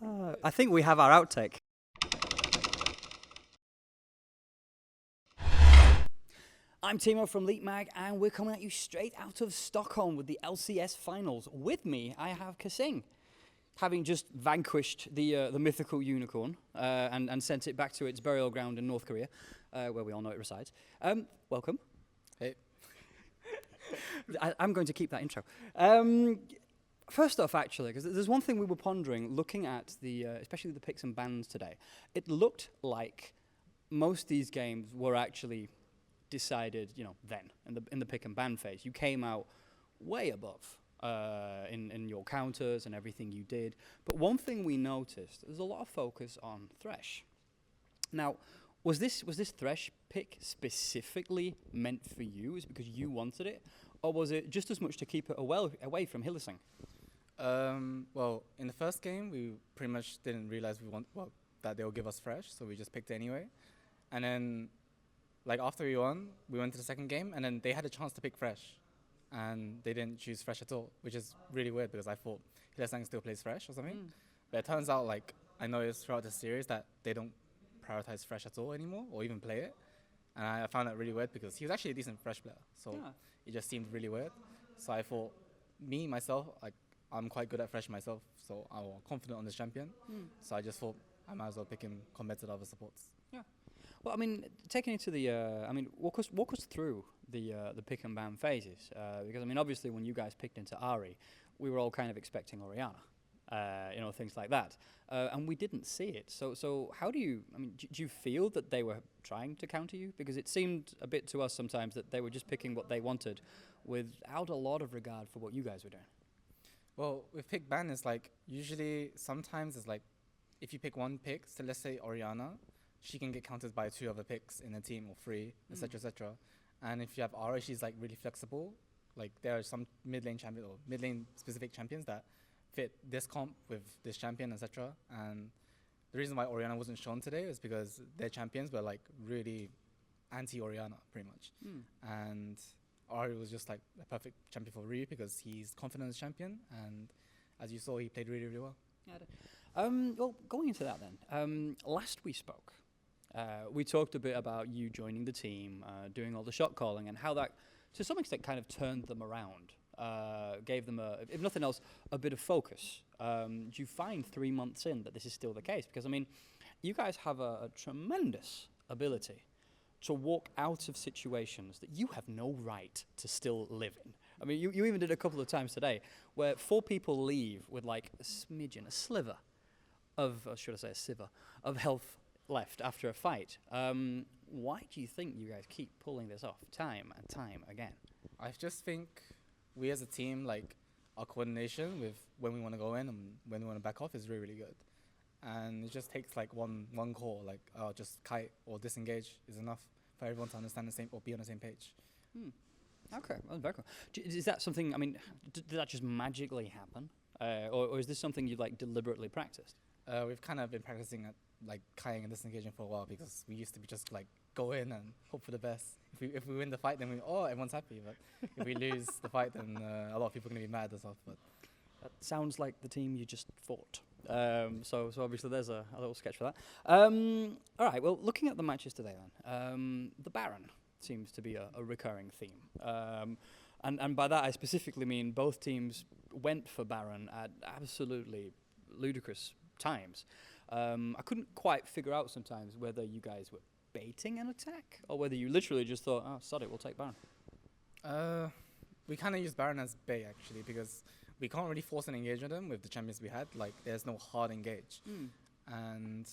I think we have our outtake. I'm Timo from Leap Mag, and we're coming at you straight out of Stockholm with the LCS finals. With me, I have Kasing, having just vanquished the mythical unicorn and sent it back to its burial ground in North Korea, where we all know it resides. Welcome. Hey. I'm going to keep that intro. First off, actually, because there's one thing we were pondering, looking at especially the picks and bans today. It looked like most of these games were actually decided, then in the pick and ban phase. You came out way above in your counters and everything you did. But one thing we noticed, there's a lot of focus on Thresh. Now, was this Thresh pick specifically meant for you? Is it because you wanted it, or was it just as much to keep it away from Hylissang? Well, in the first game, we pretty much didn't realize that they would give us Thresh, so we just picked it anyway. And then, after we won, we went to the second game, and then they had a chance to pick Thresh, and they didn't choose Thresh at all, which is really weird because I thought Hylissang still plays Thresh or something. But it turns out, I noticed throughout the series that they don't prioritize Thresh at all anymore, or even play it. And I found that really weird because he was actually a decent Thresh player, so it just seemed really weird. So I thought, myself, I'm quite good at Thresh myself, so I'm confident on this champion. So I just thought I might as well pick him compared to the other supports. Yeah. Well, taking it to the, walk us through the pick and ban phases, because obviously when you guys picked into Ari, we were all kind of expecting Orianna, things like that, and we didn't see it. So how do you, do you feel that they were trying to counter you? Because it seemed a bit to us sometimes that they were just picking what they wanted, without a lot of regard for what you guys were doing. Well, with pick ban, it's usually sometimes it's if you pick one pick, so let's say Orianna, she can get countered by 2 other picks in a team or 3, etc., etc. And if you have Aura, she's really flexible. There are some mid lane champions or mid lane specific champions that fit this comp with this champion, etc. And the reason why Orianna wasn't shown today is because their champions were really anti Orianna pretty much. And Ari was just a perfect champion for Ryu because he's confident as champion, and as you saw, he played really, really well. Yeah. Well, going into that then, last we spoke, we talked a bit about you joining the team, doing all the shot calling, and how that, to some extent, kind of turned them around, gave them, if nothing else, a bit of focus. Do you find 3 months in that this is still the case? Because, you guys have a tremendous ability to walk out of situations that you have no right to still live in. You even did a couple of times today where 4 people leave with a smidgen, a sliver of, or should I say a sieve, of health left after a fight. Why do you think you guys keep pulling this off time and time again? I just think we as a team, our coordination with when we want to go in and when we want to back off is really, really good. And it just takes one call, just kite or disengage is enough for everyone to understand the same or be on the same page. Okay, well, very cool. Is that something, did that just magically happen? Or is this something you deliberately practiced? We've kind of been practicing at kiting and disengaging for a while because we used to be just go in and hope for the best. If we win the fight, then everyone's happy. But if we lose the fight, then a lot of people are going to be mad and stuff. But that sounds like the team you just fought. So obviously there's a little sketch for that. All right, well, looking at the matches today then, the Baron seems to be a recurring theme. And by that I specifically mean both teams went for Baron at absolutely ludicrous times. I couldn't quite figure out sometimes whether you guys were baiting an attack or whether you literally just thought, oh, sod it, we'll take Baron. We kind of use Baron as bait actually because we can't really force an engage with them with the champions we had. There's no hard engage. And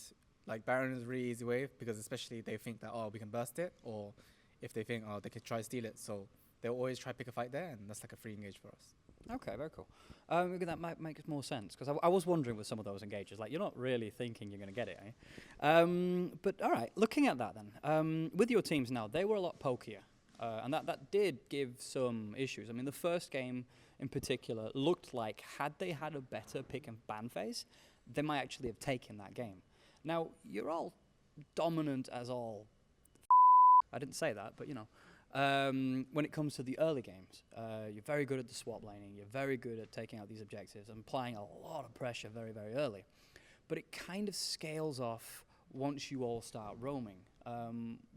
Baron is a really easy way because especially they think that, we can burst it, or if they think, they could try to steal it. So they'll always try to pick a fight there, and that's a free engage for us. Okay, very cool. Maybe that might make more sense because I was wondering with some of those engages, you're not really thinking you're going to get it, eh? But all right, looking at that then, with your teams now, they were a lot pokier, and that did give some issues. The first game in particular looked like had they had a better pick and ban phase, they might actually have taken that game. Now, you're all dominant as all. I didn't say that, but when it comes to the early games, you're very good at the swap laning, you're very good at taking out these objectives and applying a lot of pressure very, very early. but it kind of scales off once you all start roaming.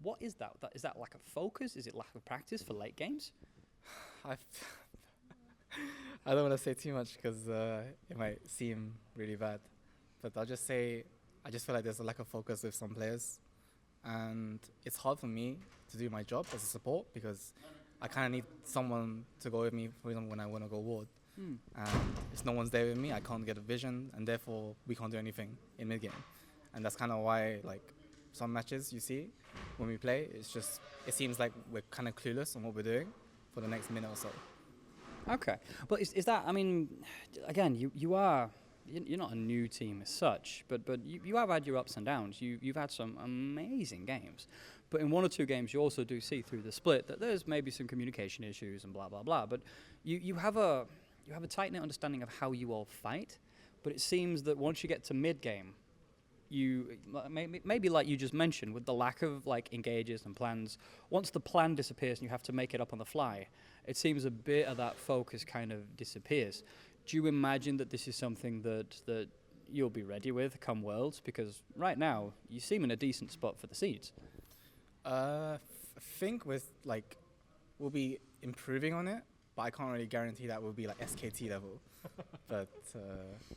What is that? Is that lack of focus? Is it lack of practice for late games? I I don't want to say too much because it might seem really bad, but I'll just say I just feel like there's a lack of focus with some players, and it's hard for me to do my job as a support because I kind of need someone to go with me, for example, when I want to go ward. And if no one's there with me, I can't get a vision, and therefore we can't do anything in mid game. And that's kind of why, like, some matches you see when we play, it seems like we're kind of clueless on what we're doing for the next minute or so. Okay, but is that? I mean, again, you're not a new team as such, but you have had your ups and downs. You've had some amazing games, but in one or two games you also do see through the split that there's maybe some communication issues and blah blah blah. But you have a tight knit understanding of how you all fight, but it seems that once you get to mid game, you maybe like you just mentioned with the lack of like engages and plans. Once the plan disappears and you have to make it up on the fly, it seems a bit of that focus kind of disappears. Do you imagine that this is something that you'll be ready with come Worlds? Because right now you seem in a decent spot for the seeds. I think we'll be improving on it, but I can't really guarantee that we'll be like SKT level. But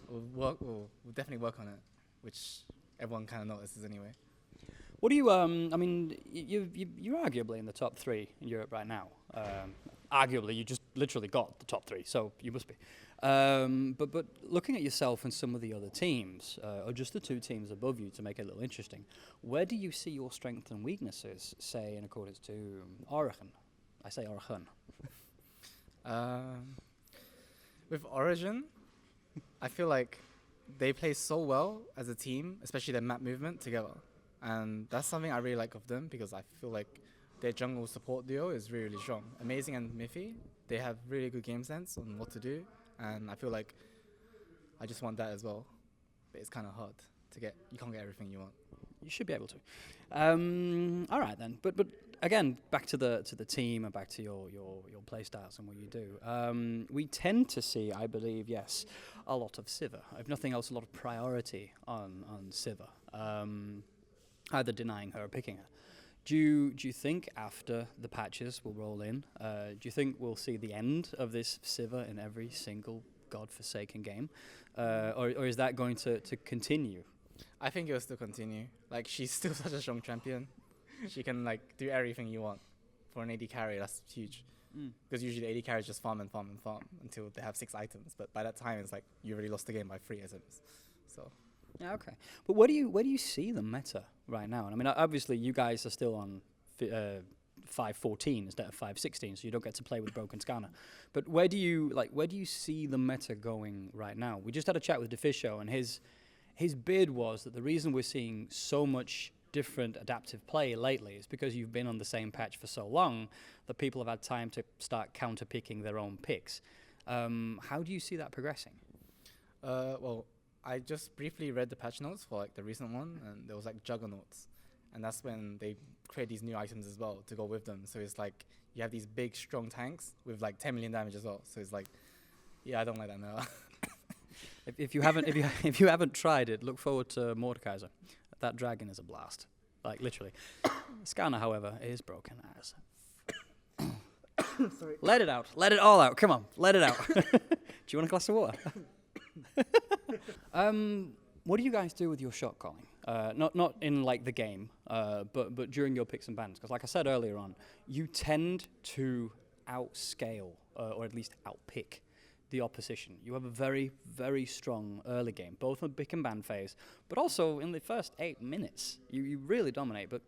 we'll definitely work on it, which everyone kind of notices anyway. What do you? I mean, you're arguably in the top three in Europe right now. Arguably, you just literally got the top three, so you must be. But looking at yourself and some of the other teams, or just the two teams above you to make it a little interesting, where do you see your strengths and weaknesses, say, in accordance to Origin? I say Origin. With Origin, I feel like they play so well as a team, especially their map movement together. And that's something I really like of them because I feel like their jungle support duo is really, really strong. Amazing and Miffy, they have really good game sense on what to do. And I feel like I just want that as well. But it's kind of hard to get. You can't get everything you want. You should be able to. All right then. But again, back to the team and back to your play styles and what you do. We tend to see, I believe, yes, a lot of Sivir. If nothing else, a lot of priority on Sivir. Either denying her or picking her. Do you think after the patches will roll in, do you think we'll see the end of this Sivir in every single godforsaken game? Or is that going to continue? I think it will still continue. Like, she's still such a strong champion. She can, like, do everything you want. For an AD carry, that's huge. Because usually the AD carries just farm and farm and farm until they have 6 items. But by that time, it's like you already lost the game by 3 items. So... Yeah, okay. But where do you see the meta right now? And I mean, obviously, you guys are still on 5.14 instead of 5.16, so you don't get to play with broken scanner. But where do you see the meta going right now? We just had a chat with Defisho, and his bid was that the reason we're seeing so much different adaptive play lately is because you've been on the same patch for so long that people have had time to start counter-picking their own picks. How do you see that progressing? Well, I just briefly read the patch notes for like the recent one, and there was like juggernauts, and that's when they create these new items as well to go with them. So it's like you have these big, strong tanks with like 10 million damage as well. So it's like, yeah, I don't like that now. if you haven't tried it, look forward to Mordekaiser. That dragon is a blast, like literally. Scanner, however, is broken as. Sorry. Let it out. Let it all out. Come on, let it out. Do you want a glass of water? What do you guys do with your shot calling? Not in like the game, but during your picks and bans. Because like I said earlier on, you tend to outscale or at least outpick the opposition. You have a very, very strong early game, both in the pick and ban phase, but also in the first 8 minutes. You really dominate. But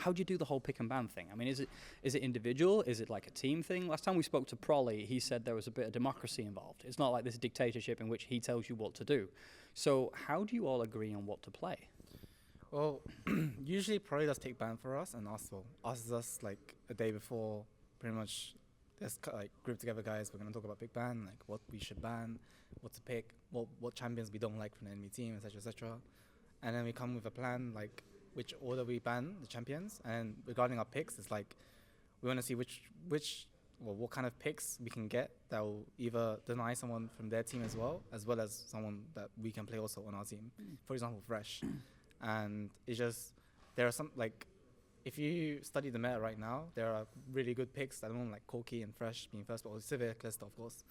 how do you do the whole pick and ban thing? I mean, is it individual? Is it like a team thing? Last time we spoke to Prolly, he said there was a bit of democracy involved. It's not like this dictatorship in which he tells you what to do. So how do you all agree on what to play? Well, usually Prolly does take ban for us and asks us like a day before, pretty much. Let's like group together, guys. We're gonna talk about big ban, like what we should ban, what to pick, what champions we don't like from the enemy team, etc., etc. And then we come with a plan, like which order we ban the champions. And regarding our picks, it's like we want to see which what kind of picks we can get that will either deny someone from their team as well as someone that we can play also on our team. For example, Thresh. And it's just, there are some, like, if you study the meta right now, there are really good picks. I don't know, like Corki and Thresh being first, but also Sivir, Calista, of course.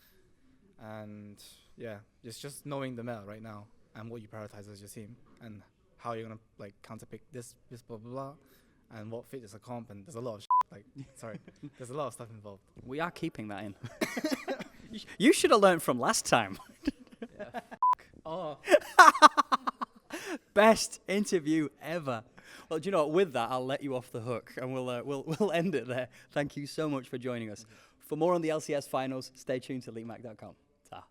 And yeah, it's just knowing the meta right now and what you prioritize as your team and how you're gonna like counterpick this blah blah blah, and what fit is a comp. And there's a lot of there's a lot of stuff involved. We are keeping that in. You should have learned from last time. Yeah. Oh. Best interview ever. Well, do you know what? With that, I'll let you off the hook, and we'll end it there. Thank you so much for joining us. For more on the LCS finals, stay tuned to leakmac.com. Ta.